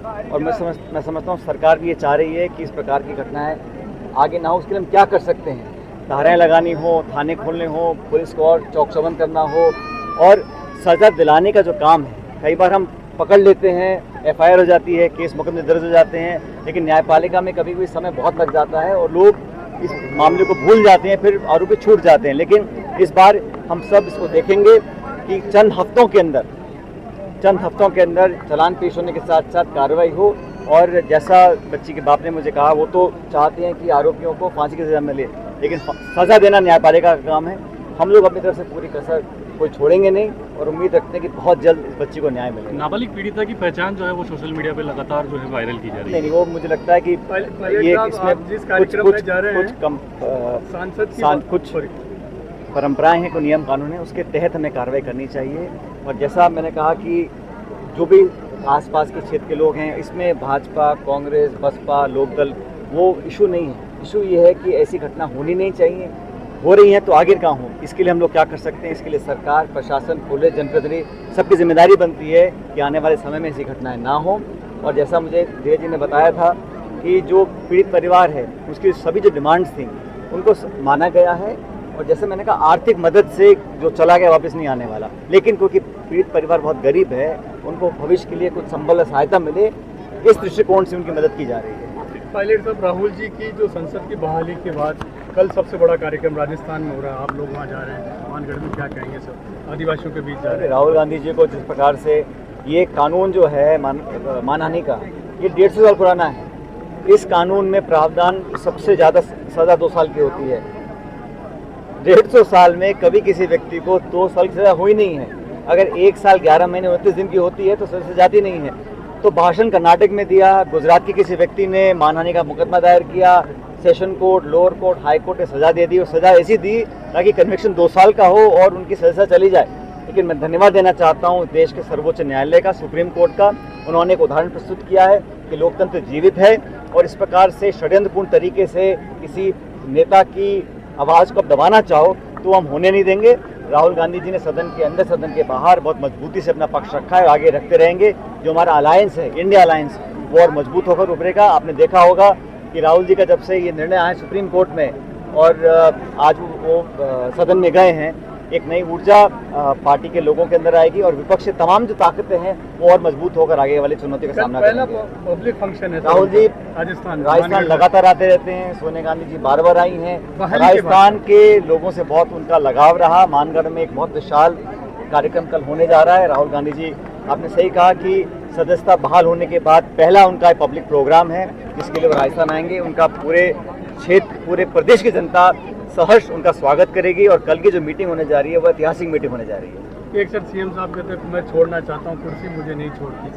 और मैं समझता हूँ सरकार भी ये चाह रही है कि इस प्रकार की घटनाएं आगे ना हो। उसके लिए हम क्या कर सकते हैं? धाराएं लगानी हो, थाने खोलने हो, पुलिस को और चौकसबंद करना हो और सजा दिलाने का जो काम है। कई बार हम पकड़ लेते हैं, एफआईआर हो जाती है, केस मुकदमे दर्ज हो जाते हैं, लेकिन न्यायपालिका में कभी कभी समय बहुत लग जाता है और लोग इस मामले को भूल जाते हैं, फिर आरोपी छूट जाते हैं। लेकिन इस बार हम सब इसको देखेंगे कि चंद हफ्तों के अंदर चालान पेश होने के साथ साथ कार्रवाई हो। और जैसा बच्ची के बाप ने मुझे कहा, वो तो चाहते हैं कि आरोपियों को फांसी की सजा मिले, लेकिन सजा देना न्यायपालिका का काम है। हम लोग अपनी तरफ से पूरी कसर कोई छोड़ेंगे नहीं और उम्मीद रखते हैं कि बहुत जल्द इस बच्ची को न्याय मिलेगा। नाबालिग पीड़िता की पहचान जो है वो सोशल मीडिया पे लगातार जो है वायरल की जा रही है। नहीं, वो मुझे लगता है कि ये इसमें कुछ परंपराएं हैं, कोई नियम कानून है, उसके तहत हमें कार्रवाई करनी चाहिए। और जैसा मैंने कहा कि जो भी आसपास के क्षेत्र के लोग हैं, इसमें भाजपा, कांग्रेस, बसपा, लोकदल वो इशू नहीं है। इशू ये है कि ऐसी घटना होनी नहीं चाहिए, हो रही है तो आगे कहाँ हो। इसके लिए हम लोग क्या कर सकते हैं? इसके लिए सरकार, प्रशासन, पुलिस, जनप्रतिनिधि सबकी जिम्मेदारी बनती है कि आने वाले समय में ऐसी घटनाएं ना हो। और जैसा मुझे धीरज जी ने बताया था कि जो पीड़ित परिवार है उसकी सभी जो डिमांड्स थी उनको माना गया है। और जैसे मैंने कहा, आर्थिक मदद से जो चला गया वापस नहीं आने वाला, लेकिन क्योंकि पीड़ित परिवार बहुत गरीब है, उनको भविष्य के लिए कुछ संबल और सहायता मिले, इस दृष्टिकोण से उनकी मदद की जा रही है। पायलट साहब, राहुल जी की जो संसद की बहाली के बाद कल सबसे बड़ा कार्यक्रम राजस्थान में हो रहा है, आप लोग वहाँ जा रहे हैं, मानगढ़ में क्या कहेंगे? सब आदिवासियों के बीच जा रहे हैं। राहुल गांधी जी को जिस प्रकार से ये कानून जो है मानहानि का, ये 150 साल पुराना है। इस कानून में प्रावधान सबसे ज़्यादा सज़ा 2 साल की होती है। 150 साल में कभी किसी व्यक्ति को 2 साल की सज़ा हुई नहीं है। अगर 1 साल 11 महीने 29 दिन की होती है तो सज़ा जाती नहीं है। तो भाषण कर्नाटक में दिया, गुजरात के किसी व्यक्ति ने मानहानि का मुकदमा दायर किया, session court, lower court, high court ने सज़ा दे दी और सज़ा ऐसी दी ताकि कन्विक्शन 2 साल का हो और उनकी सज़ा चली जाए। लेकिन मैं धन्यवाद देना चाहता हूँ देश के सर्वोच्च न्यायालय का, सुप्रीम कोर्ट का। उन्होंने एक उदाहरण प्रस्तुत किया है कि लोकतंत्र जीवित है और इस प्रकार से षड्यंत्रपूर्ण तरीके से किसी नेता की आवाज़ को अब दबाना चाहो तो हम होने नहीं देंगे। राहुल गांधी जी ने सदन के अंदर, सदन के बाहर बहुत मजबूती से अपना पक्ष रखा है और आगे रखते रहेंगे। जो हमारा अलायंस है, इंडिया अलायंस, वो और मजबूत होकर उभरेगा। आपने देखा होगा कि राहुल जी का जब से ये निर्णय आया सुप्रीम कोर्ट में और आज वो सदन में गए हैं, एक नई ऊर्जा पार्टी के लोगों के अंदर आएगी और विपक्ष से तमाम जो ताकतें हैं वो और मजबूत होकर आगे वाली चुनौती का सामना करेंगे। पब्लिक फंक्शन है राहुल जी राजस्थान लगातार आते रहते हैं। सोनिया गांधी जी बार आई हैं। राजस्थान के लोगों से बहुत उनका लगाव रहा। मानगढ़ में एक बहुत विशाल कार्यक्रम कल होने जा रहा है। राहुल गांधी जी, आपने सही कहा कि सदस्यता बहाल होने के बाद पहला उनका पब्लिक प्रोग्राम है जिसके लिए वो राजस्थान आएंगे। उनका पूरे क्षेत्र, पूरे प्रदेश की जनता सहर्ष उनका स्वागत करेगी और कल की जो मीटिंग होने जा रही है वो ऐतिहासिक मीटिंग होने जा रही है। एक सर सीएम साहब कहते हैं मैं छोड़ना चाहता हूँ कुर्सी, मुझे नहीं छोड़ती।